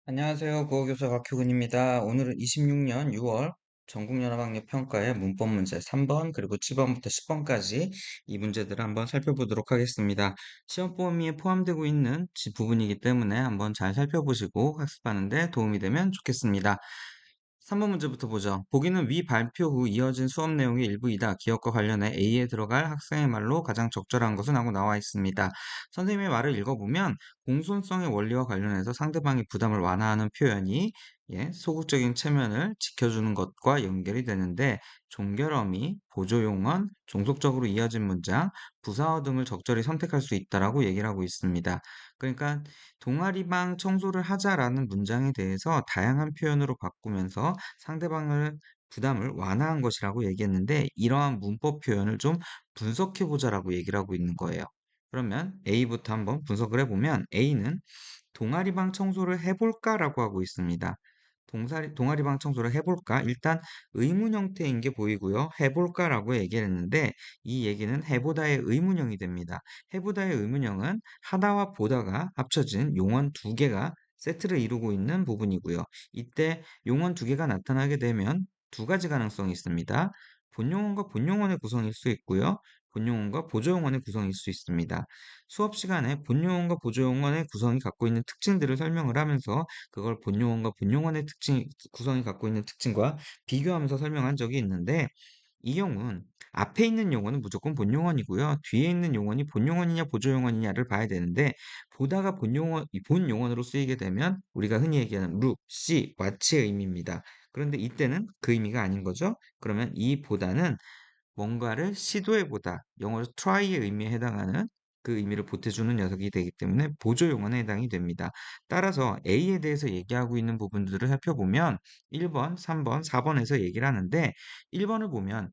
안녕하세요. 국어교사 박효근입니다. 오늘은 26년 6월 전국연합학력평가의 문법 문제 3번 그리고 7번부터 10번까지 이 문제들을 한번 살펴보도록 하겠습니다. 시험 범위에 포함되고 있는 부분이기 때문에 한번 잘 살펴보시고 학습하는 데 도움이 되면 좋겠습니다. 3번 문제부터 보죠. 보기는 위 발표 후 이어진 수업 내용의 일부이다. 기억과 관련해 A에 들어갈 학생의 말로 가장 적절한 것은 하고 나와 있습니다. 선생님의 말을 읽어보면 공손성의 원리와 관련해서 상대방의 부담을 완화하는 표현이 소극적인 체면을 지켜주는 것과 연결이 되는데 종결어미, 보조용언, 종속적으로 이어진 문장, 부사어 등을 적절히 선택할 수 있다라고 얘기를 하고 있습니다. 그러니까 동아리방 청소를 하자라는 문장에 대해서 다양한 표현으로 바꾸면서 상대방을 부담을 완화한 것이라고 얘기했는데 이러한 문법 표현을 좀 분석해 보자라고 얘기를 하고 있는 거예요. 그러면 A부터 한번 분석을 해보면 A는 동아리방 청소를 해볼까라고 하고 있습니다. 동아리방 청소를 해볼까? 일단 의문 형태인 게 보이고요. 해볼까라고 얘기를 했는데 이 얘기는 해보다의 의문형이 됩니다. 해보다의 의문형은 하다와 보다가 합쳐진 용언 두 개가 세트를 이루고 있는 부분이고요. 이때 용언 두 개가 나타나게 되면 두 가지 가능성이 있습니다. 본용언과 본용언의 구성일 수 있고요. 본용언과 보조용언의 구성일 수 있습니다. 수업 시간에 본용언과 보조용언의 구성이 갖고 있는 특징들을 설명을 하면서 그걸 본용언과 본용언의 구성이 갖고 있는 특징과 비교하면서 설명한 적이 있는데 이 경우는 앞에 있는 용어는 무조건 본용언이고요. 뒤에 있는 용언이 본용언이냐 보조용언이냐를 봐야 되는데 보다가 본용언으로 쓰이게 되면 우리가 흔히 얘기하는 look, see, watch의 의미입니다. 그런데 이때는 그 의미가 아닌 거죠. 그러면 이 보다는 뭔가를 시도해보다, 영어로 try의 의미에 해당하는 그 의미를 보태주는 녀석이 되기 때문에 보조 용어에 해당이 됩니다. 따라서 A에 대해서 얘기하고 있는 부분들을 살펴보면 1번, 3번, 4번에서 얘기를 하는데 1번을 보면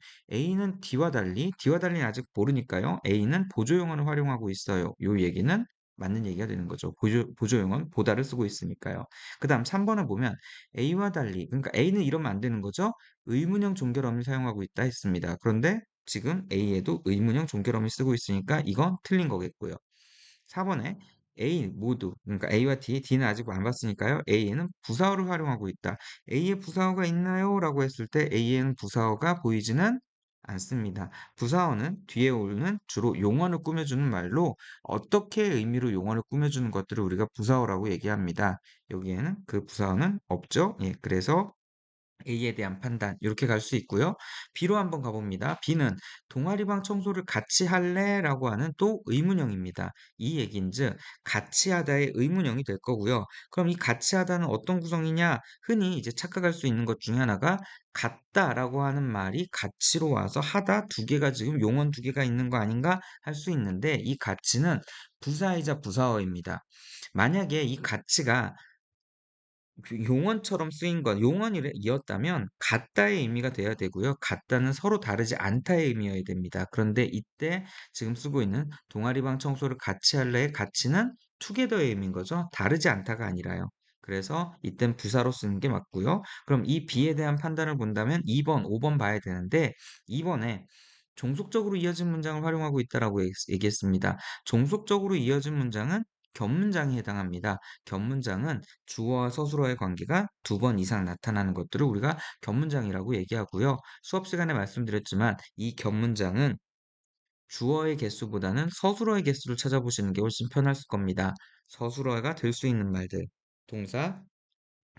D와 달리는 아직 모르니까요. A는 보조 용어를 활용하고 있어요. 요 얘기는 맞는 얘기가 되는 거죠. 보조 용어는 보다를 쓰고 있으니까요. 그 다음 3번을 보면 A와 달리, 그러니까 A는 이러면 안 되는 거죠. 의문형 종결어를 사용하고 있다 했습니다. 그런데 지금 A에도 의문형 종결어를 쓰고 있으니까 이건 틀린 거겠고요. 4번에 A 모두, 그러니까 A와 D는 아직 안 봤으니까요. A에는 부사어를 활용하고 있다. A에 부사어가 있나요? 라고 했을 때 A에는 부사어가 보이지는 않습니다. 부사어는 뒤에 오는 주로 용언을 꾸며주는 말로 어떻게 의미로 용언을 꾸며주는 것들을 우리가 부사어라고 얘기합니다. 여기에는 그 부사어는 없죠. 예, 그래서 A에 대한 판단 이렇게 갈 수 있고요. B로 한번 가봅니다. B는 동아리방 청소를 같이 할래? 라고 하는 또 의문형입니다. 이 얘기인즉 같이 하다의 의문형이 될 거고요. 그럼 이 같이 하다는 어떤 구성이냐? 흔히 이제 착각할 수 있는 것 중에 하나가 같다라고 하는 말이 같이로 와서 하다 두 개가 지금 용언 두 개가 있는 거 아닌가 할 수 있는데 이 같이는 부사이자 부사어입니다. 만약에 이 같이가 그 용언처럼 쓰인 건 용언이었다면 같다의 의미가 돼야 되고요. 같다는 서로 다르지 않다의 의미여야 됩니다. 그런데 이때 지금 쓰고 있는 동아리방 청소를 같이 할래의 같이는 투게더의 의미인 거죠. 다르지 않다가 아니라요. 그래서 이땐 부사로 쓰는 게 맞고요. 그럼 이 B에 대한 판단을 본다면 2번, 5번 봐야 되는데 2번에 종속적으로 이어진 문장을 활용하고 있다라고 얘기했습니다. 종속적으로 이어진 문장은 겹문장에 해당합니다. 겹문장은 주어와 서술어의 관계가 두 번 이상 나타나는 것들을 우리가 겹문장이라고 얘기하고요. 수업 시간에 말씀드렸지만 이 겹문장은 주어의 개수보다는 서술어의 개수를 찾아보시는 게 훨씬 편할 겁니다. 서술어가 될 수 있는 말들, 동사,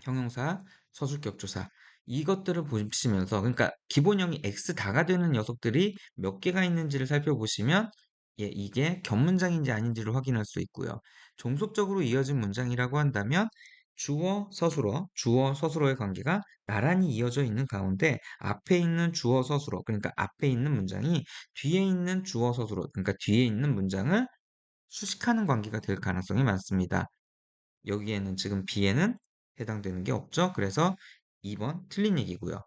형용사, 서술격조사 이것들을 보시면서 그러니까 기본형이 X 다가 되는 녀석들이 몇 개가 있는지를 살펴보시면 이게 겹문장인지 아닌지를 확인할 수 있고요. 종속적으로 이어진 문장이라고 한다면 주어, 서술어의 관계가 나란히 이어져 있는 가운데 앞에 있는 주어, 서술어, 그러니까 앞에 있는 문장이 뒤에 있는 주어, 서술어, 그러니까 뒤에 있는 문장을 수식하는 관계가 될 가능성이 많습니다. 여기에는 지금 B에는 해당되는 게 없죠. 그래서 2번 틀린 얘기고요.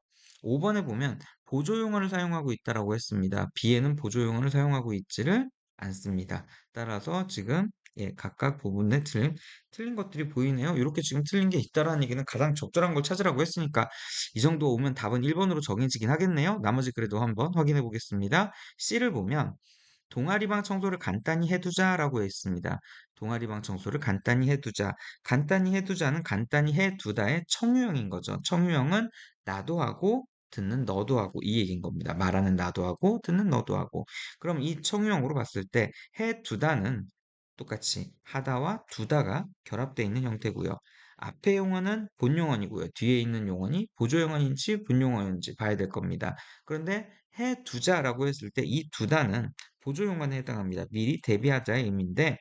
5번에 보면 보조용어를 사용하고 있다라고 했습니다. B에는 보조용어를 사용하고 있지를 않습니다. 따라서 지금 각각 부분에 틀린 것들이 보이네요. 이렇게 지금 틀린 게 있다라는 얘기는 가장 적절한 걸 찾으라고 했으니까 이 정도 오면 답은 1번으로 정해지긴 하겠네요. 나머지 그래도 한번 확인해 보겠습니다. C를 보면 동아리방 청소를 간단히 해두자라고 했습니다. 동아리방 청소를 간단히 해두자. 간단히 해두자는 간단히 해두다의 청유형인 거죠. 청유형은 나도 하고 듣는 너도 하고 이 얘기인 겁니다. 말하는 나도 하고 듣는 너도 하고. 그럼 이 청유형으로 봤을 때 해두다는 똑같이 하다와 두다가 결합되어 있는 형태고요. 앞에 용어는 본용어이고요. 뒤에 있는 용어니 보조용어인지 분용어인지 봐야 될 겁니다. 그런데 해두자라고 했을 때 이 두다는 보조용어에 해당합니다. 미리 대비하자의 의미인데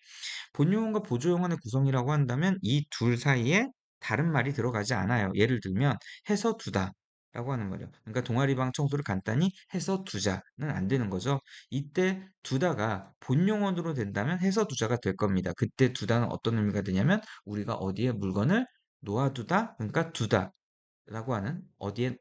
본용어과 보조용어의 구성이라고 한다면 이 둘 사이에 다른 말이 들어가지 않아요. 예를 들면 해서 두다 라고 하는 말이요. 그러니까 동아리방 청소를 간단히 해서 두자는 안 되는 거죠. 이때 두다가 본용어로 된다면 해서 두자가 될 겁니다. 그때 두다는 어떤 의미가 되냐면 우리가 어디에 물건을 놓아두다, 그러니까 두다 라고 하는 어디에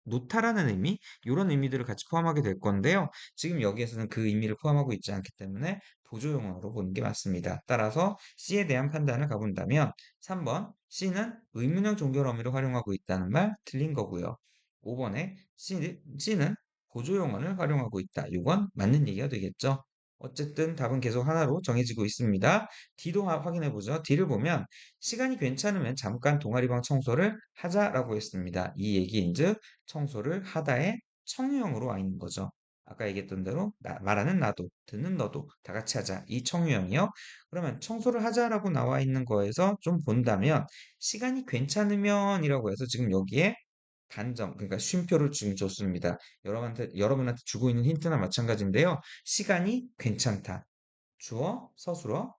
놓다라는 의미, 이런 의미들을 같이 포함하게 될 건데요. 지금 여기에서는 그 의미를 포함하고 있지 않기 때문에 보조용어로 보는 게 맞습니다. 따라서 C에 대한 판단을 가본다면 3번 C는 의문형 종결 어미를 활용하고 있다는 말 틀린 거고요. 5번에 C는 보조용어를 활용하고 있다. 이건 맞는 얘기가 되겠죠. 어쨌든 답은 계속 하나로 정해지고 있습니다. D도 확인해 보죠. D를 보면 시간이 괜찮으면 잠깐 동아리방 청소를 하자라고 했습니다. 이 얘기인즉 청소를 하다의 청유형으로 와 있는 거죠. 아까 얘기했던 대로 말하는 나도, 듣는 너도 다 같이 하자. 이 청유형이요. 그러면 청소를 하자라고 나와 있는 거에서 좀 본다면 시간이 괜찮으면이라고 해서 지금 여기에 단정, 그러니까 쉼표를 지금 줬습니다. 여러분한테 주고 있는 힌트나 마찬가지인데요. 시간이 괜찮다. 주어, 서술어,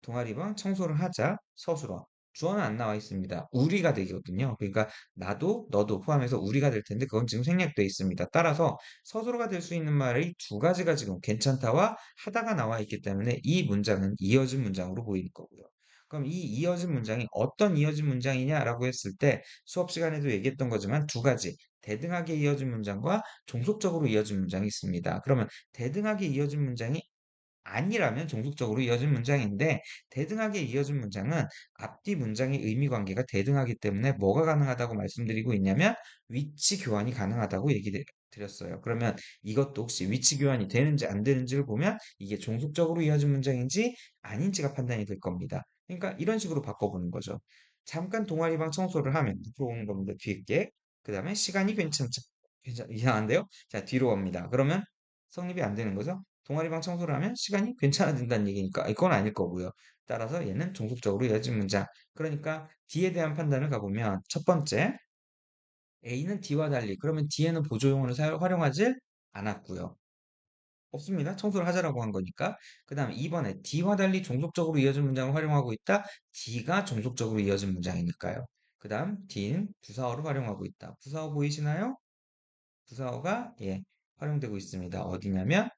동아리방 청소를 하자 서술어 주어는 안 나와 있습니다. 우리가 되거든요. 그러니까 나도 너도 포함해서 우리가 될 텐데 그건 지금 생략되어 있습니다. 따라서 서술어가 될 수 있는 말이 두 가지가 지금 괜찮다와 하다가 나와 있기 때문에 이 문장은 이어진 문장으로 보일 거고요. 그럼 이 이어진 문장이 어떤 이어진 문장이냐라고 했을 때 수업 시간에도 얘기했던 거지만 두 가지 대등하게 이어진 문장과 종속적으로 이어진 문장이 있습니다. 그러면 대등하게 이어진 문장이 아니라면 종속적으로 이어진 문장인데 대등하게 이어진 문장은 앞뒤 문장의 의미 관계가 대등하기 때문에 뭐가 가능하다고 말씀드리고 있냐면 위치 교환이 가능하다고 얘기 드렸어요. 그러면 이것도 혹시 위치 교환이 되는지 안 되는지를 보면 이게 종속적으로 이어진 문장인지 아닌지가 판단이 될 겁니다. 그러니까 이런 식으로 바꿔보는 거죠. 잠깐 동아리방 청소를 하면 들어오는 겁니다. 뒤에 게. 그 다음에 시간이 이상한데요? 자, 뒤로 갑니다. 그러면 성립이 안 되는 거죠. 동아리방 청소를 하면 시간이 괜찮아진다는 얘기니까 이건 아닐 거고요. 따라서 얘는 종속적으로 이어진 문장. 그러니까 D에 대한 판단을 가보면 첫 번째 A는 D와 달리 그러면 D에는 보조용어를 활용하지 않았고요. 없습니다. 청소를 하자라고 한 거니까. 그 다음에 2번에 D와 달리 종속적으로 이어진 문장을 활용하고 있다. D가 종속적으로 이어진 문장이니까요. 그 다음 D는 부사어를 활용하고 있다. 부사어 보이시나요? 부사어가 활용되고 있습니다. 어디냐면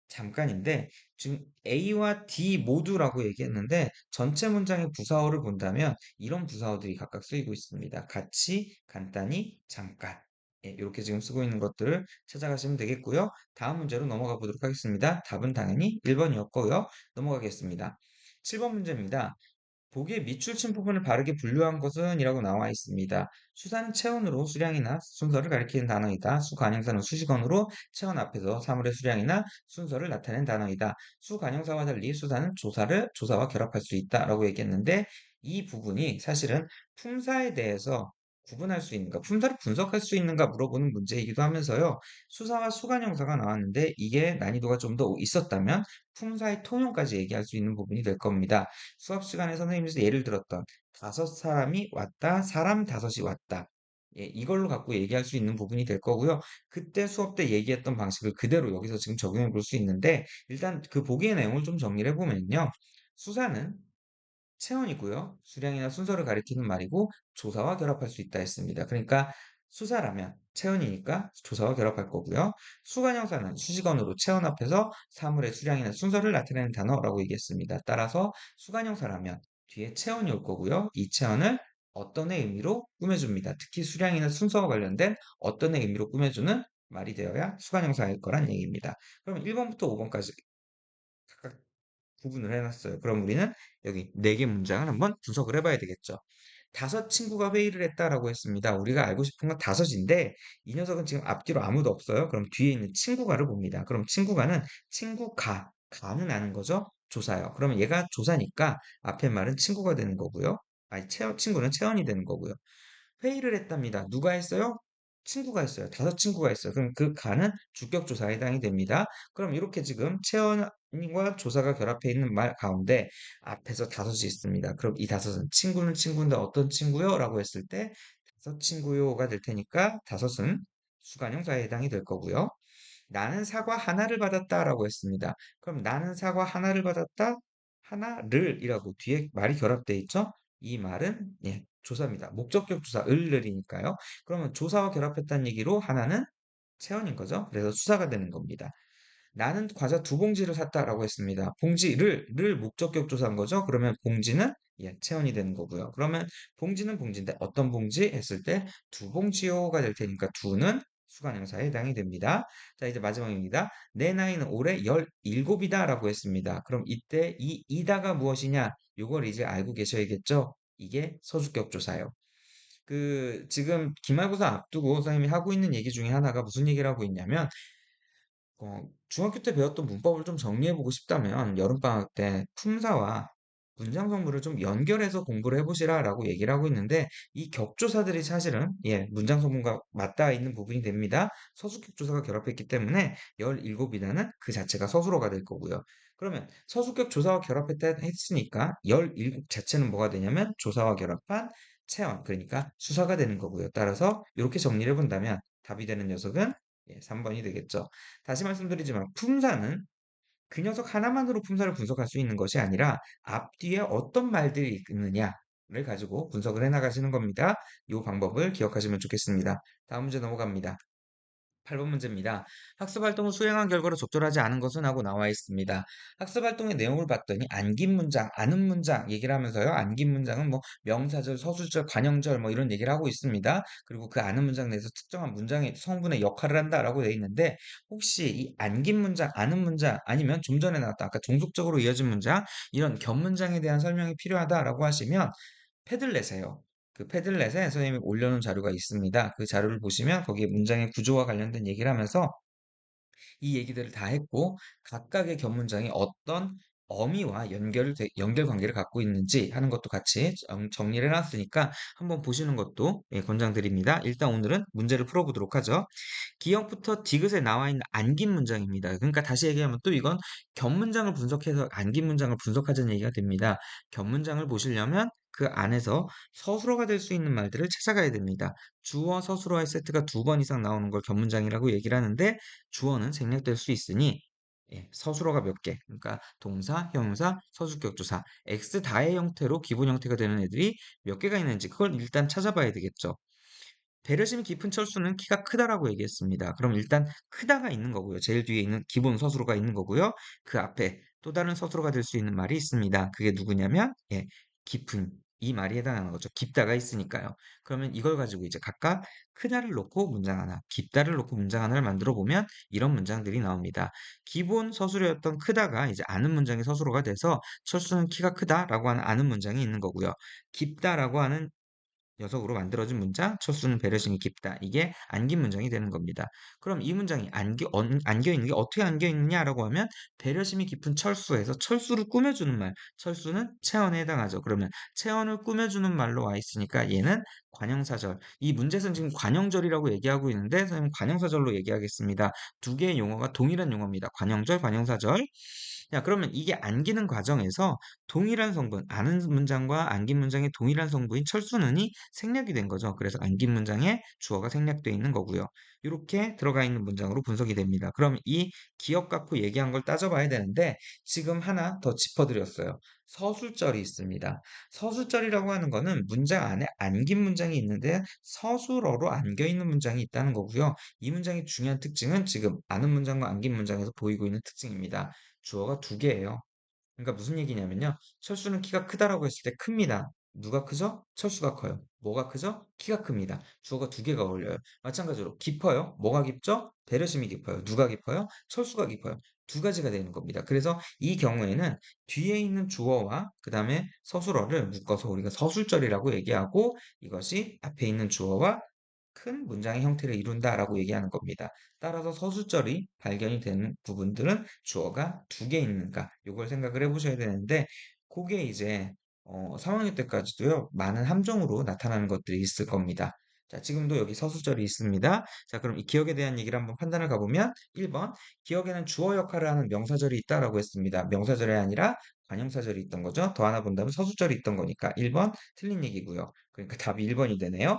잠깐인데 지금 A와 D 모두라고 얘기했는데 전체 문장의 부사어를 본다면 이런 부사어들이 각각 쓰이고 있습니다. 같이, 간단히, 잠깐. 이렇게 지금 쓰고 있는 것들을 찾아가시면 되겠고요. 다음 문제로 넘어가 보도록 하겠습니다. 답은 당연히 1번이었고요. 넘어가겠습니다. 7번 문제입니다. 보기에 밑줄 친 부분을 바르게 분류한 것은 이라고 나와 있습니다. 수사는 체언으로 수량이나 순서를 가리키는 단어이다. 수관형사는 수식어로 체언 앞에서 사물의 수량이나 순서를 나타낸 단어이다. 수관형사와 달리 수사는 조사와 결합할 수 있다. 라고 얘기했는데 이 부분이 사실은 품사에 대해서 구분할 수 있는가, 품사를 분석할 수 있는가 물어보는 문제이기도 하면서요. 수사와 수관형사가 나왔는데 이게 난이도가 좀 더 있었다면 품사의 통용까지 얘기할 수 있는 부분이 될 겁니다. 수업 시간에 선생님께서 예를 들었던 다섯 사람이 왔다, 사람 다섯이 왔다. 이걸로 갖고 얘기할 수 있는 부분이 될 거고요. 그때 수업 때 얘기했던 방식을 그대로 여기서 지금 적용해 볼 수 있는데, 일단 그 보기의 내용을 좀 정리를 해보면요. 수사는 체온이고요. 수량이나 순서를 가리키는 말이고 조사와 결합할 수 있다 했습니다. 그러니까 수사라면 체온이니까 조사와 결합할 거고요. 수관형사는 수식어로 체온 앞에서 사물의 수량이나 순서를 나타내는 단어라고 얘기했습니다. 따라서 수관형사라면 뒤에 체온이 올 거고요. 이 체온을 어떤의 의미로 꾸며줍니다. 특히 수량이나 순서와 관련된 어떤의 의미로 꾸며주는 말이 되어야 수관형사일 거란 얘기입니다. 그럼 1번부터 5번까지 각각 구분을 해놨어요. 그럼 우리는 여기 네 개 문장을 한번 분석을 해봐야 되겠죠. 다섯 친구가 회의를 했다라고 했습니다. 우리가 알고 싶은 건 다섯인데 이 녀석은 지금 앞뒤로 아무도 없어요. 그럼 뒤에 있는 친구가를 봅니다. 그럼 친구가는 가는 아는 거죠? 조사요. 그러면 얘가 조사니까 앞에 말은 친구가 되는 거고요. 아니, 친구는 채원이 되는 거고요. 회의를 했답니다. 누가 했어요? 친구가 했어요. 다섯 친구가 했어요. 그럼 그 가는 주격 조사에 해당이 됩니다. 그럼 이렇게 지금 체언과 조사가 결합해 있는 말 가운데 앞에서 다섯이 있습니다. 그럼 이 다섯은 친구는 친구인데 어떤 친구요? 라고 했을 때 다섯 친구요가 될 테니까 다섯은 수관형사에 해당이 될 거고요. 나는 사과 하나를 받았다라고 했습니다. 그럼 나는 사과 하나를 받았다. 하나를이라고 뒤에 말이 결합되어 있죠? 이 말은 예, 조사입니다. 목적격 조사 을을이니까요. 그러면 조사와 결합했다는 얘기로 하나는 체언인 거죠. 그래서 수사가 되는 겁니다. 나는 과자 두 봉지를 샀다라고 했습니다. 를 목적격 조사한 거죠. 그러면 봉지는 예, 체언이 되는 거고요. 그러면 봉지는 봉지인데 어떤 봉지 했을 때 두 봉지요가 될 테니까 두는 수관형사에 해당이 됩니다. 자, 이제 마지막입니다. 내 나이는 올해 17이다라고 했습니다. 그럼 이때 이 이다가 무엇이냐? 요걸 이제 알고 계셔야겠죠? 이게 서술격 조사예요. 지금 기말고사 앞두고 선생님이 하고 있는 얘기 중에 하나가 무슨 얘기를 하고 있냐면 중학교 때 배웠던 문법을 좀 정리해보고 싶다면 여름방학 때 품사와 문장 성분을 좀 연결해서 공부를 해보시라라고 얘기를 하고 있는데 이 격조사들이 사실은 예, 문장 성분과 맞닿아 있는 부분이 됩니다. 서술격조사가 결합했기 때문에 17이라는 그 자체가 서술어가 될 거고요. 그러면 서술격 조사와 결합했다 했으니까 17 자체는 뭐가 되냐면 조사와 결합한 체언, 그러니까 수사가 되는 거고요. 따라서 이렇게 정리를 해본다면 답이 되는 녀석은 예, 3번이 되겠죠. 다시 말씀드리지만 품사는 그 녀석 하나만으로 품사를 분석할 수 있는 것이 아니라 앞뒤에 어떤 말들이 있느냐를 가지고 분석을 해 나가시는 겁니다. 이 방법을 기억하시면 좋겠습니다. 다음 문제 넘어갑니다. 8번 문제입니다. 학습 활동을 수행한 결과로 적절하지 않은 것은 하고 나와 있습니다. 학습 활동의 내용을 봤더니 안긴 문장, 아는 문장 얘기를 하면서요. 안긴 문장은 뭐 명사절, 서술절, 관형절 뭐 이런 얘기를 하고 있습니다. 그리고 그 아는 문장 내에서 특정한 문장의 성분의 역할을 한다라고 되어 있는데 혹시 이 안긴 문장, 아는 문장 아니면 좀 전에 나왔던 아까 종속적으로 이어진 문장 이런 견문장에 대한 설명이 필요하다라고 하시면 패들렛에요. 그 패들렛에 선생님이 올려놓은 자료가 있습니다. 그 자료를 보시면 거기에 문장의 구조와 관련된 얘기를 하면서 이 얘기들을 다 했고 각각의 견문장이 어떤 어미와 연결 관계를 갖고 있는지 하는 것도 같이 정리를 해놨으니까 한번 보시는 것도 예, 권장드립니다. 일단 오늘은 문제를 풀어보도록 하죠. 기역부터 디귿에 나와 있는 안긴 문장입니다. 그러니까 다시 얘기하면 또 이건 견문장을 분석해서 안긴 문장을 분석하자는 얘기가 됩니다. 견문장을 보시려면 그 안에서 서술어가 될 수 있는 말들을 찾아가야 됩니다. 주어 서술어의 세트가 두 번 이상 나오는 걸 견문장이라고 얘기를 하는데 주어는 생략될 수 있으니 예, 서술어가 몇 개, 그러니까 동사, 형용사, 서술격조사, X 다의 형태로 기본 형태가 되는 애들이 몇 개가 있는지 그걸 일단 찾아봐야 되겠죠. 배려심이 깊은 철수는 키가 크다라고 얘기했습니다. 그럼 일단 크다가 있는 거고요. 제일 뒤에 있는 기본 서술어가 있는 거고요. 그 앞에 또 다른 서술어가 될 수 있는 말이 있습니다. 그게 누구냐면 예, 깊은 이 말이 해당하는 거죠. 깊다가 있으니까요. 그러면 이걸 가지고 이제 각각 크다를 놓고 문장 하나, 깊다를 놓고 문장 하나를 만들어 보면 이런 문장들이 나옵니다. 기본 서술어였던 크다가 이제 아는 문장의 서술어가 돼서 철수는 키가 크다라고 하는 아는 문장이 있는 거고요. 깊다라고 하는 녀석으로 만들어진 문장, 첫수는 배려심이 깊다. 이게 안긴 문장이 되는 겁니다. 그럼 이 문장이 안겨 있는 게 어떻게 안겨 있느냐라고 하면 배려심이 깊은 철수에서 철수를 꾸며주는 말, 철수는 체언에 해당하죠. 그러면 체언을 꾸며주는 말로 와 있으니까 얘는 관형사절. 이 문제에서는 지금 관형절이라고 얘기하고 있는데 선생님 관형사절로 얘기하겠습니다. 두 개의 용어가 동일한 용어입니다. 관형절, 관형사절. 자, 그러면 이게 안기는 과정에서 동일한 성분, 아는 문장과 안긴 문장의 동일한 성분인 철수는이 생략이 된 거죠. 그래서 안긴 문장에 주어가 생략되어 있는 거고요. 이렇게 들어가 있는 문장으로 분석이 됩니다. 그럼 이 기억 갖고 얘기한 걸 따져봐야 되는데 지금 하나 더 짚어드렸어요. 서술절이 있습니다. 서술절이라고 하는 거는 문장 안에 안긴 문장이 있는데 서술어로 안겨 있는 문장이 있다는 거고요. 이 문장의 중요한 특징은 지금 아는 문장과 안긴 문장에서 보이고 있는 특징입니다. 주어가 두 개예요. 그러니까 무슨 얘기냐면요. 철수는 키가 크다라고 했을 때 큽니다. 누가 크죠? 철수가 커요. 뭐가 크죠? 키가 큽니다. 주어가 두 개가 어울려요. 마찬가지로 깊어요. 뭐가 깊죠? 배려심이 깊어요. 누가 깊어요? 철수가 깊어요. 두 가지가 되는 겁니다. 그래서 이 경우에는 뒤에 있는 주어와 그 다음에 서술어를 묶어서 우리가 서술절이라고 얘기하고 이것이 앞에 있는 주어와 큰 문장의 형태를 이룬다라고 얘기하는 겁니다. 따라서 서술절이 발견이 되는 부분들은 주어가 두 개 있는가, 이걸 생각을 해보셔야 되는데, 그게 이제 3학년 때까지도요, 많은 함정으로 나타나는 것들이 있을 겁니다. 자, 지금도 여기 서술절이 있습니다. 자, 그럼 이 기억에 대한 얘기를 한번 판단을 가보면 1번, 기억에는 주어 역할을 하는 명사절이 있다라고 했습니다. 명사절이 아니라 관형사절이 있던 거죠. 더 하나 본다면 서술절이 있던 거니까 1번 틀린 얘기고요. 그러니까 답이 1번이 되네요.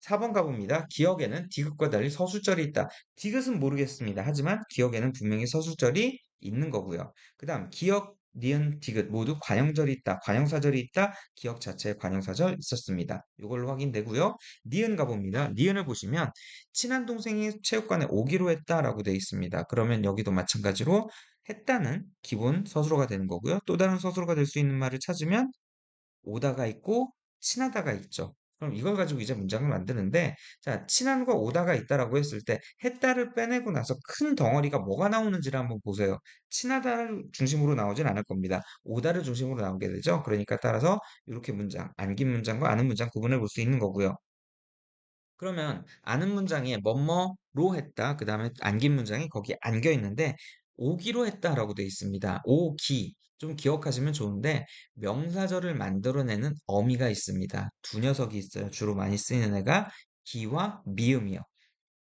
4번 가봅니다. 기억에는 디귿과 달리 서술절이 있다. 디귿은 모르겠습니다. 하지만 기억에는 분명히 서술절이 있는 거고요. 그 다음 기억, 니은, 디귿 모두 관형절이 있다. 관형사절이 있다. 기억 자체에 관형사절 있었습니다. 이걸로 확인되고요. 니은 가봅니다. 니은을 보시면 친한 동생이 체육관에 오기로 했다라고 되어 있습니다. 그러면 여기도 마찬가지로 했다는 기본 서술어가 되는 거고요. 또 다른 서술어가 될 수 있는 말을 찾으면 오다가 있고 친하다가 있죠. 그럼 이걸 가지고 이제 문장을 만드는데, 자, 친한과 오다가 있다라고 했을 때 했다를 빼내고 나서 큰 덩어리가 뭐가 나오는지를 한번 보세요. 친하다를 중심으로 나오진 않을 겁니다. 오다를 중심으로 나오게 되죠. 그러니까 따라서 이렇게 문장, 안긴 문장과 아는 문장 구분해 볼 수 있는 거고요. 그러면 아는 문장에 뭐뭐로 했다. 그 다음에 안긴 문장이 거기에 안겨 있는데 오기로 했다라고 되어 있습니다. 오기. 좀 기억하시면 좋은데 명사절을 만들어내는 어미가 있습니다. 두 녀석이 있어요. 주로 많이 쓰이는 애가 기와 미음이요.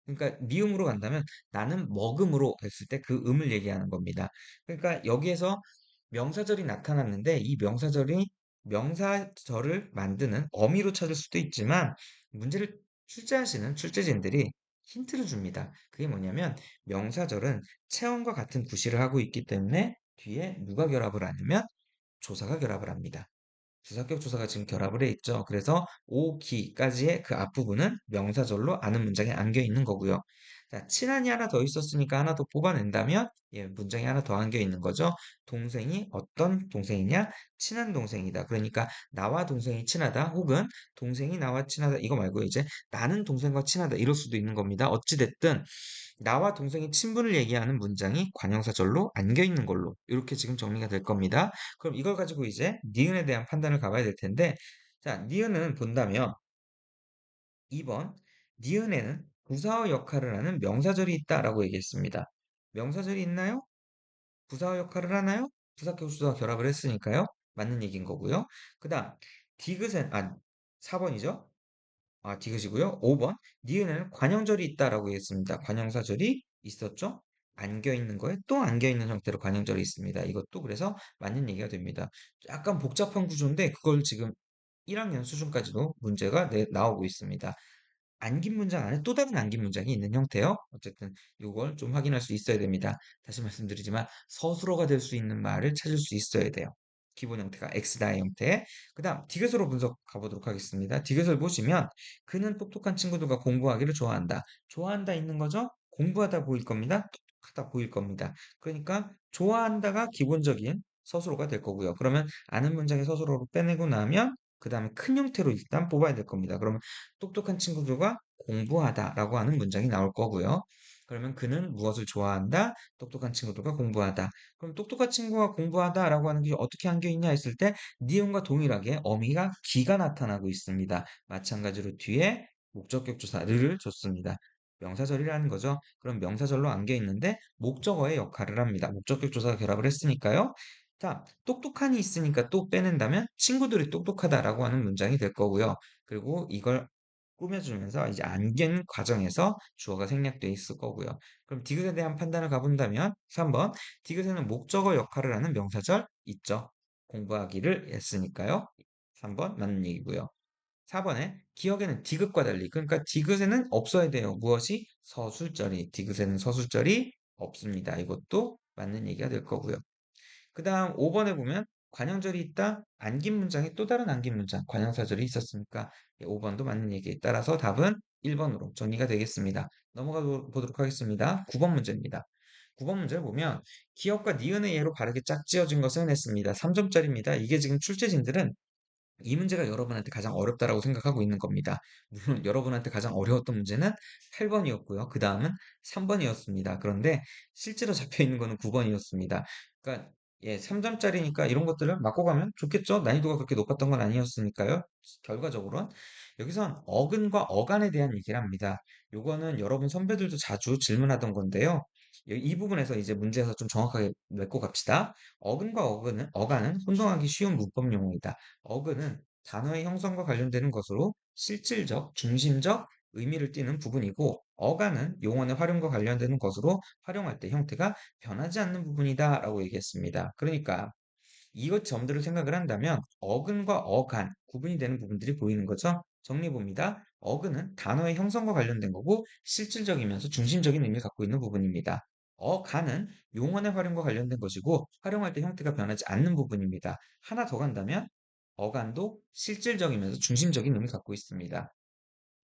그러니까 미음으로 간다면 나는 먹음으로 했을 때 그 음을 얘기하는 겁니다. 그러니까 여기에서 명사절이 나타났는데 이 명사절이 명사절을 만드는 어미로 찾을 수도 있지만 문제를 출제하시는 출제진들이 힌트를 줍니다. 그게 뭐냐면 명사절은 체언과 같은 구실을 하고 있기 때문에 뒤에 누가 결합을 하냐면 조사가 결합을 합니다. 주사격 조사가 지금 결합을 해 있죠. 그래서 오기까지의 그 앞부분은 명사절로 아는 문장에 안겨 있는 거고요. 자, 친한이 하나 더 있었으니까 하나 더 뽑아낸다면 예, 문장이 하나 더 안겨 있는 거죠. 동생이 어떤 동생이냐? 친한 동생이다. 그러니까 나와 동생이 친하다 혹은 동생이 나와 친하다 이거 말고 이제 나는 동생과 친하다 이럴 수도 있는 겁니다. 어찌됐든 나와 동생의 친분을 얘기하는 문장이 관형사절로 안겨 있는 걸로 이렇게 지금 정리가 될 겁니다. 그럼 이걸 가지고 이제 니은에 대한 판단을 가봐야 될 텐데, 자, 니은은 본다면 2번, 니은에는 부사어 역할을 하는 명사절이 있다라고 얘기했습니다. 명사절이 있나요? 부사어 역할을 하나요? 부사격수와 결합을 했으니까요. 맞는 얘기인 거고요. 그 다음, 디귿은, 4번이죠? 디귿이고요. 5번, 니은에는 관형절이 있다라고 했습니다. 관형사절이 있었죠? 안겨 있는 거에 또 안겨 있는 형태로 관형절이 있습니다. 이것도 그래서 맞는 얘기가 됩니다. 약간 복잡한 구조인데 그걸 지금 1학년 수준까지도 문제가 나오고 있습니다. 안긴 문장 안에 또 다른 안긴 문장이 있는 형태요. 어쨌든 이걸 좀 확인할 수 있어야 됩니다. 다시 말씀드리지만 서술어가 될 수 있는 말을 찾을 수 있어야 돼요. 기본 형태가 엑스다의 형태. 그 다음 디귿으로 분석 가보도록 하겠습니다. 디귿을 보시면 그는 똑똑한 친구들과 공부하기를 좋아한다. 좋아한다 있는 거죠? 공부하다 보일 겁니다. 똑똑하다 보일 겁니다. 그러니까 좋아한다가 기본적인 서술어가 될 거고요. 그러면 아는 문장의 서술어로 빼내고 나면 그 다음에 큰 형태로 일단 뽑아야 될 겁니다. 그러면 똑똑한 친구들과 공부하다라고 하는 문장이 나올 거고요. 그러면 그는 무엇을 좋아한다? 똑똑한 친구들과 공부하다. 그럼 똑똑한 친구와 공부하다라고 하는 게 어떻게 한겨 있냐 했을 때 니은과 동일하게 어미가 기가 나타나고 있습니다. 마찬가지로 뒤에 목적격 조사 를 줬습니다. 명사절이라는 거죠. 그럼 명사절로 안겨 있는데 목적어의 역할을 합니다. 목적격 조사가 결합을 했으니까요. 자, 똑똑한이 있으니까 또 빼낸다면 친구들이 똑똑하다라고 하는 문장이 될 거고요. 그리고 이걸 꾸며주면서 이제 안긴 과정에서 주어가 생략돼 있을 거고요. 그럼 디귿에 대한 판단을 가본다면 3번 디귿에는 목적어 역할을 하는 명사절 있죠. 공부하기를 했으니까요. 3번 맞는 얘기고요. 4번에 기억에는 디귿과 달리 그러니까 디귿에는 없어야 돼요. 무엇이? 서술절이 디귿에는 서술절이 없습니다. 이것도 맞는 얘기가 될 거고요. 그 다음 5번에 보면 관형절이 있다. 안긴 문장에 또 다른 안긴 문장, 관형사절이 있었으니까 5번도 맞는 얘기에 따라서 답은 1번으로 정리가 되겠습니다. 넘어가 보도록 하겠습니다. 9번 문제입니다. 9번 문제를 보면 기억과 니은의 예로 바르게 짝지어진 것은 했습니다. 3점짜리입니다. 이게 지금 출제진들은 이 문제가 여러분한테 가장 어렵다라고 생각하고 있는 겁니다. 물론 여러분한테 가장 어려웠던 문제는 8번이었고요. 그 다음은 3번이었습니다. 그런데 실제로 잡혀 있는 거는 9번이었습니다. 그러니까 3점짜리니까 이런 것들을 맞고 가면 좋겠죠? 난이도가 그렇게 높았던 건 아니었으니까요. 결과적으로는 여기선 어근과 어간에 대한 얘기를 합니다. 요거는 여러분 선배들도 자주 질문하던 건데요. 이 부분에서 이제 문제에서 좀 정확하게 맺고 갑시다. 어근과 어간은 혼동하기 쉬운 문법 용어이다. 어근은 단어의 형성과 관련되는 것으로 실질적, 중심적 의미를 띠는 부분이고, 어간은 용언의 활용과 관련되는 것으로 활용할 때 형태가 변하지 않는 부분이다 라고 얘기했습니다. 그러니까 이것 점들을 생각을 한다면 어근과 어간 구분이 되는 부분들이 보이는 거죠. 정리해봅니다. 어근은 단어의 형성과 관련된 거고 실질적이면서 중심적인 의미를 갖고 있는 부분입니다. 어간은 용언의 활용과 관련된 것이고 활용할 때 형태가 변하지 않는 부분입니다. 하나 더 간다면 어간도 실질적이면서 중심적인 의미를 갖고 있습니다.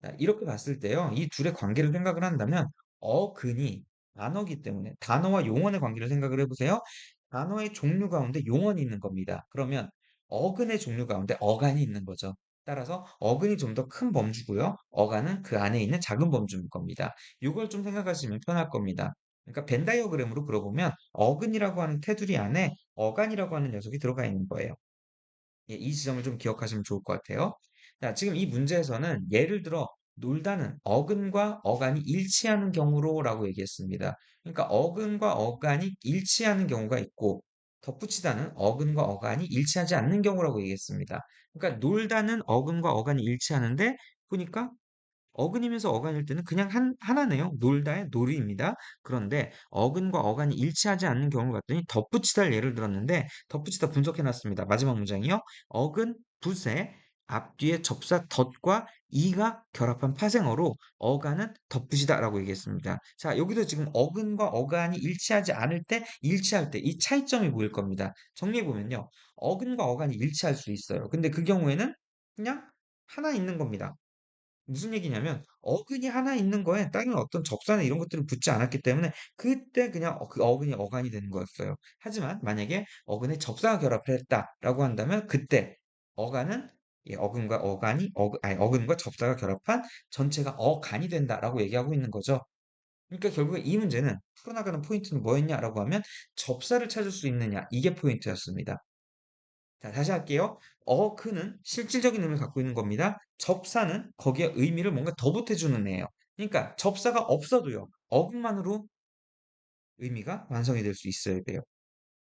자, 이렇게 봤을 때요, 이 둘의 관계를 생각을 한다면, 어근이 단어기 때문에, 단어와 용언의 관계를 생각을 해보세요. 단어의 종류 가운데 용언이 있는 겁니다. 그러면 어근의 종류 가운데 어간이 있는 거죠. 따라서 어근이 좀 더 큰 범주고요. 어간은 그 안에 있는 작은 범주일 겁니다. 이걸 좀 생각하시면 편할 겁니다. 그러니까 벤 다이어그램으로 그려보면 어근이라고 하는 테두리 안에 어간이라고 하는 녀석이 들어가 있는 거예요. 이 지점을 좀 기억하시면 좋을 것 같아요. 자, 지금 이 문제에서는 예를 들어 놀다는 어근과 어간이 일치하는 경우로라고 얘기했습니다. 그러니까 어근과 어간이 일치하는 경우가 있고 덧붙이다는 어근과 어간이 일치하지 않는 경우라고 얘기했습니다. 그러니까 놀다는 어근과 어간이 일치하는데 보니까 어근이면서 어간일 때는 그냥 하나네요. 놀다의 놀이입니다. 그런데 어근과 어간이 일치하지 않는 경우를 봤더니 덧붙이다를 예를 들었는데 덧붙이다 분석해놨습니다. 마지막 문장이요. 어근, 붓에 앞뒤에 접사 덧과 이가 결합한 파생어로 어간은 덧붙이다라고 얘기했습니다. 자, 여기도 지금 어근과 어간이 일치하지 않을 때, 일치할 때 이 차이점이 보일 겁니다. 정리해보면요. 어근과 어간이 일치할 수 있어요. 근데 그 경우에는 그냥 하나 있는 겁니다. 무슨 얘기냐면 어근이 하나 있는 거에 다른 어떤 접사나 이런 것들을 붙지 않았기 때문에 그때 그냥 그 어근이 어간이 되는 거였어요. 하지만 만약에 어근에 접사가 결합을 했다라고 한다면 그때 어간은 어근과 어간이 아니 어근과 접사가 결합한 전체가 어간이 된다라고 얘기하고 있는 거죠. 그러니까 결국에 이 문제는 풀어나가는 포인트는 뭐였냐라고 하면 접사를 찾을 수 있느냐 이게 포인트였습니다. 자, 다시 할게요. 어크는 실질적인 의미를 갖고 있는 겁니다. 접사는 거기에 의미를 뭔가 더 보태주는 애예요. 그러니까 접사가 없어도요. 어근만으로 의미가 완성이 될 수 있어야 돼요.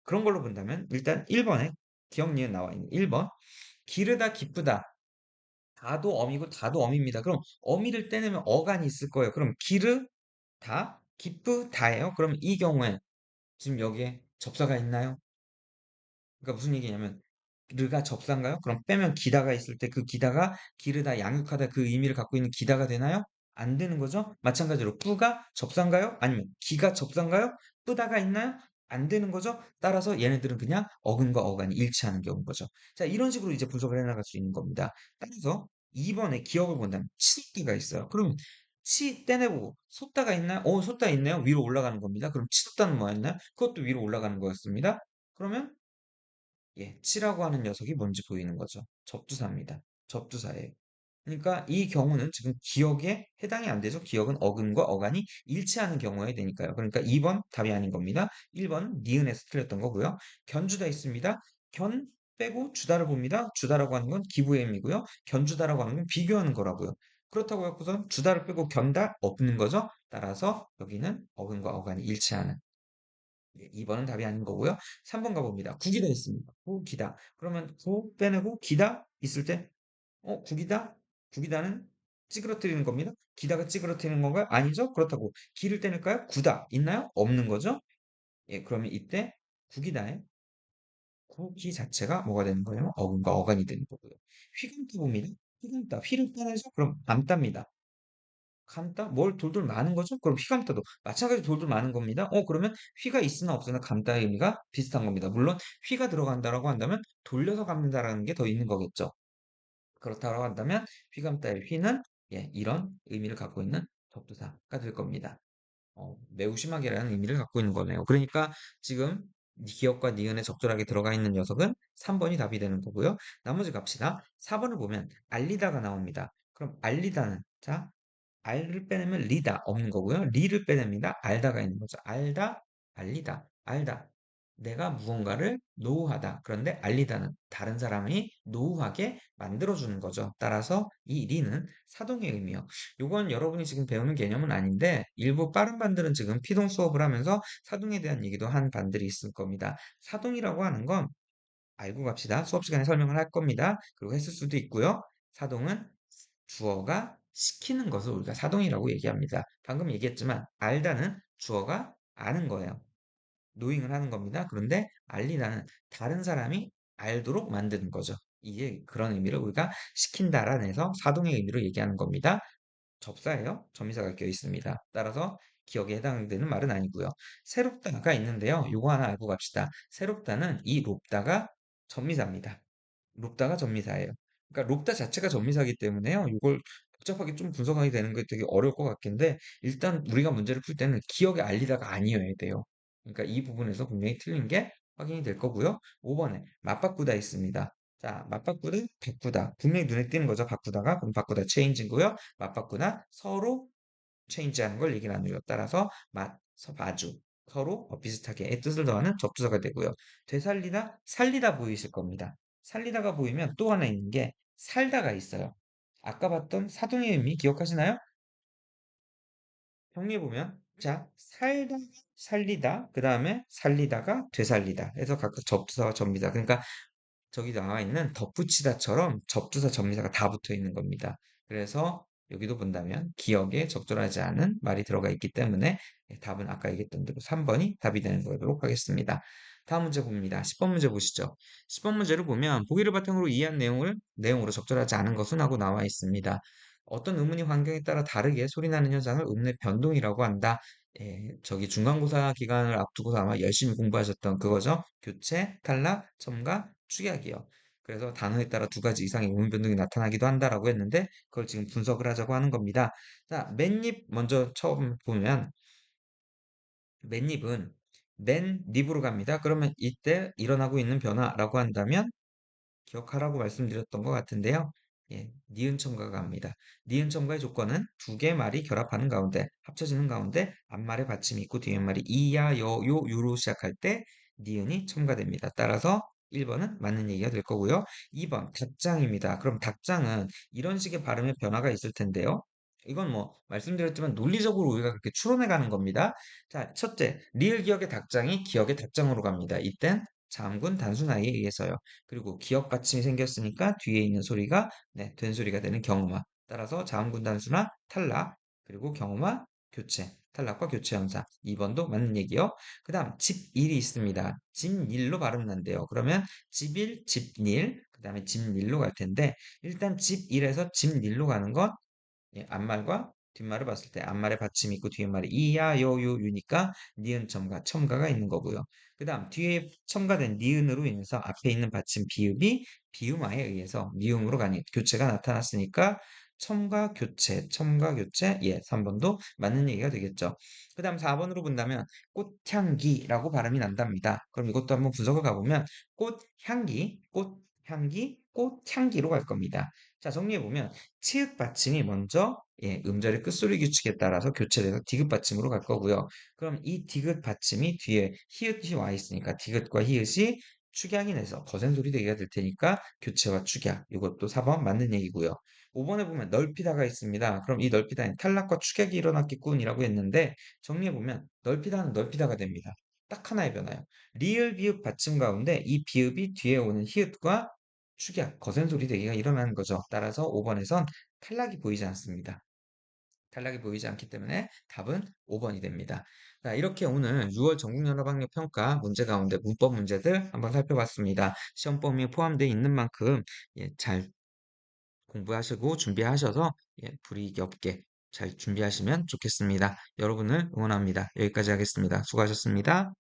그런 걸로 본다면 일단 1번에 기억 니은 나와 있는 1번 기르다 기쁘다 다도 어미고 다도 어미입니다. 그럼 어미를 떼내면 어간이 있을 거예요. 그럼 기르다 기쁘다예요. 그럼 이 경우에 지금 여기에 접사가 있나요? 그러니까 무슨 얘기냐면 르가 접사인가요? 그럼 빼면 기다가 있을 때 그 기다가 기르다 양육하다 그 의미를 갖고 있는 기다가 되나요? 안 되는 거죠? 마찬가지로 뿌가 접사인가요? 아니면 기가 접사인가요? 뿌다가 있나요? 안 되는 거죠? 따라서 얘네들은 그냥 어근과 어간이 일치하는 경우인 거죠. 자, 이런 식으로 이제 분석을 해나갈 수 있는 겁니다. 따라서 2번에 기억을 본다면 치도기가 있어요. 그럼 치 떼내보고 솟다가 있나요? 솟다 있네요. 위로 올라가는 겁니다. 그럼 치솟다는 뭐였나요? 그것도 위로 올라가는 거였습니다. 그러면 치라고 하는 녀석이 뭔지 보이는 거죠. 접두사입니다. 접두사예요. 그러니까 이 경우는 지금 기억에 해당이 안 되죠. 기억은 어근과 어간이 일치하는 경우에 되니까요. 그러니까 2번 답이 아닌 겁니다. 1번은 니은에서 틀렸던 거고요. 견주다 있습니다. 견 빼고 주다를 봅니다. 주다라고 하는 건 기부의 의미고요. 견주다라고 하는 건 비교하는 거라고요. 그렇다고 해서는 주다를 빼고 견다 없는 거죠. 따라서 여기는 어근과 어간이 일치하는 2번은 답이 아닌 거고요. 3번 가봅니다. 국이다 있습니다. 국이다. 그러면 국 빼내고 기다 있을 때, 국이다? 국이다는 찌그러뜨리는 겁니다. 기다가 찌그러뜨리는 건가요? 아니죠? 그렇다고 기를 떼낼까요? 구다 있나요? 없는 거죠? 그러면 이때 국이다의 국이 자체가 뭐가 되는 거예요? 어근과 어간이 되는 거고요. 휘감다 봅니다. 휘감다. 휘를 빼내죠? 그럼 감답니다. 감다? 뭘 돌돌 마는 거죠? 그럼 휘감다도 마찬가지로 돌돌 마는 겁니다. 그러면 휘가 있으나 없으나 감다의 의미가 비슷한 겁니다. 물론 휘가 들어간다라고 한다면 돌려서 감는다라는 게 더 있는 거겠죠. 그렇다고 한다면 휘감다의 휘는 이런 의미를 갖고 있는 접두사가 될 겁니다. 매우 심하게라는 의미를 갖고 있는 거네요. 그러니까 지금 기억과 니은에 적절하게 들어가 있는 녀석은 3번이 답이 되는 거고요. 나머지 갑시다. 4번을 보면 알리다가 나옵니다. 그럼 알리다는 자 알을 빼내면 리다 없는 거고요. 리를 빼냅니다. 알다가 있는 거죠. 알다, 알리다, 알다. 내가 무언가를 노후하다. 그런데 알리다는 다른 사람이 노후하게 만들어주는 거죠. 따라서 이 리는 사동의 의미요. 요건 여러분이 지금 배우는 개념은 아닌데 일부 빠른 반들은 지금 피동 수업을 하면서 사동에 대한 얘기도 한 반들이 있을 겁니다. 사동이라고 하는 건 알고 갑시다. 수업 시간에 설명을 할 겁니다. 그리고 했을 수도 있고요. 사동은 주어가 시키는 것을 우리가 사동이라고 얘기합니다. 방금 얘기했지만 알다는 주어가 아는 거예요. 노잉을 하는 겁니다. 그런데 알리다는 다른 사람이 알도록 만드는 거죠. 이게 그런 의미를 우리가 시킨다라는 해서 사동의 의미로 얘기하는 겁니다. 접사예요. 접미사가 껴 있습니다. 따라서 기억에 해당되는 말은 아니고요. 새롭다가 있는데요. 요거 하나 알고 갑시다. 새롭다는 이 롭다가 접미사입니다. 롭다가 접미사예요. 그러니까 롭다 자체가 접미사이기 때문에요. 이걸 복잡하게 좀 분석하게 되는 게 되게 어려울 것 같긴데 일단 우리가 문제를 풀 때는 기억에 알리다가 아니어야 돼요. 그러니까 이 부분에서 분명히 틀린 게 확인이 될 거고요. 5번에 맞바꾸다 있습니다. 자, 맞바꾸다, 바꾸다. 분명히 눈에 띄는 거죠. 바꾸다가. 그럼 바꾸다 체인지고요. 맞바꾸다 서로 체인지하는 걸 얘기 나누요. 따라서 마주 서로 비슷하게 뜻을 더하는 접두사가 되고요. 되살리다, 살리다 보이실 겁니다. 살리다가 보이면 또 하나 있는 게 살다가 있어요. 아까 봤던 사동의 의미 기억하시나요? 정리해 보면 자 살다, 살리다, 그 다음에 살리다가 되살리다 해서 각각 접두사와 접니다. 그러니까 저기 나와 있는 덧붙이다처럼 접두사 접미사가 다 붙어 있는 겁니다. 그래서 여기도 본다면 기억에 적절하지 않은 말이 들어가 있기 때문에 답은 아까 얘기했던 대로 3번이 답이 되는 거도록 하겠습니다. 다음 문제 봅니다. 10번 문제 보시죠. 10번 문제를 보면 보기를 바탕으로 이해한 내용으로 적절하지 않은 것은 하고 나와 있습니다. 어떤 의문이 환경에 따라 다르게 소리나는 현상을 의문의 변동이라고 한다. 예, 저기 중간고사 기간을 앞두고 아마 열심히 공부하셨던 그거죠. 교체, 탈락, 첨가, 축약이요. 그래서 단어에 따라 두 가지 이상의 의문 변동이 나타나기도 한다라고 했는데 그걸 지금 분석을 하자고 하는 겁니다. 자, 맨입 먼저 처음 보면 맨입은 맨입으로 갑니다. 그러면 이때 일어나고 있는 변화라고 한다면 기억하라고 말씀드렸던 것 같은데요. 예, 니은 첨가가 합니다. 니은 첨가의 조건은 두 개의 말이 결합하는 가운데, 합쳐지는 가운데 앞말에 받침이 있고 뒤에 말이 이야, 여, 요, 유로 시작할 때 니은이 첨가됩니다. 따라서 1번은 맞는 얘기가 될 거고요. 2번 닭장입니다. 그럼 닭장은 이런 식의 발음의 변화가 있을 텐데요. 이건 뭐 말씀드렸지만 논리적으로 우리가 그렇게 추론해 가는 겁니다. 자, 첫째, 리을 기억의 닭장이 기억의 닭장으로 갑니다. 이땐 자음군 단순하에 의해서요. 그리고 기억 받침이 생겼으니까 뒤에 있는 소리가 네, 된 소리가 되는 경음화. 따라서 자음군 단수나 탈락, 그리고 경음화, 교체, 탈락과 교체 형사. 2번도 맞는 얘기요. 그 다음 집일이 있습니다. 집일로 발음 난대요. 그러면 집일, 집일, 그 다음에 집일로 갈 텐데 일단 집일에서 집일로 가는 건 예, 앞말과 뒷말을 봤을 때 앞말에 받침이 있고 뒤에 말이 이야, 요, 요, 유니까 니은 첨가가 있는 거고요. 그 다음 뒤에 첨가된 니은으로 인해서 앞에 있는 받침 비읍이 비음화에 의해서 미음으로 가니 교체가 나타났으니까 첨가, 교체, 예, 3번도 맞는 얘기가 되겠죠. 그 다음 4번으로 본다면 꽃향기라고 발음이 난답니다. 그럼 이것도 한번 분석을 가보면 꽃향기로 갈 겁니다. 자, 정리해보면 치읓 받침이 먼저 예, 음절의 끝소리 규칙에 따라서 교체돼서 디귿 받침으로 갈 거고요. 그럼 이 디귿 받침이 뒤에 히읗이 와 있으니까 디귿과 히읗이 축약이 내서 거센 소리 되기가 될 테니까 교체와 축약 이것도 4번 맞는 얘기고요. 5번에 보면 넓히다가 있습니다. 그럼 이 넓히다는 탈락과 축약이 일어났겠군이라고 했는데 정리해보면 넓히다는 넓히다가 됩니다. 딱 하나의 변화요. 리을 비읍 받침 가운데 이 비읍이 뒤에 오는 히읗과 축약, 거센 소리 되기가 일어나는 거죠. 따라서 5번에선 탈락이 보이지 않습니다. 탈락이 보이지 않기 때문에 답은 5번이 됩니다. 자, 이렇게 오늘 6월 전국연합학력 평가 문제 가운데 문법 문제들 한번 살펴봤습니다. 시험 범위에 포함되어 있는 만큼 예, 잘 공부하시고 준비하셔서 예, 불이익이 없게 잘 준비하시면 좋겠습니다. 여러분을 응원합니다. 여기까지 하겠습니다. 수고하셨습니다.